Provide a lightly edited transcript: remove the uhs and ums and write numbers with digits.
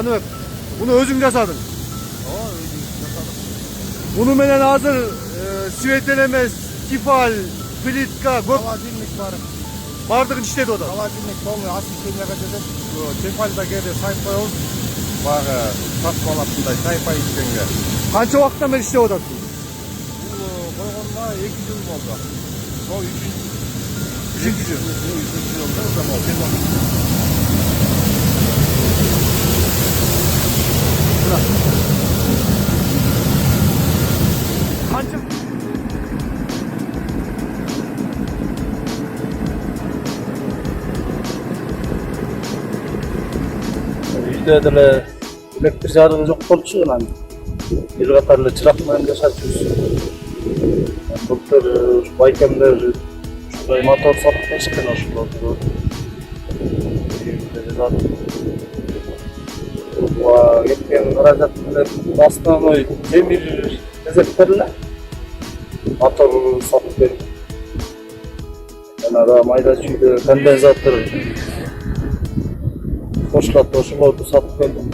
Anıp. Bunu özün jasadın. Aa, özüm jasadım. Bunu menen hazır sivetelemes, kifal, plitka, köp Холодильник бар. bardığın işledi o da. Холодильник полный освещениеге жетет. Кефальда кээде сайып коебуз. Баягы таскалатындай сайпай ичкенге. Kança vakittan beri işledi o da. Бул койгонуна 2 жыл болду. Ошол 3-cü jıl. 3 жылда уже могу. Kança? Үйde деле электр жарыгы жок болчу анан бир катар эле чырак менен жашачубуз. Былтыр байкемдер ушундай мотор сатып беришкен ошолорду. Кеткен каражат менен основной темир кезектер эле мотор сатып берип. Жанагы майда чүйдө конденсатор кошулат, ошолорду сатып бердим.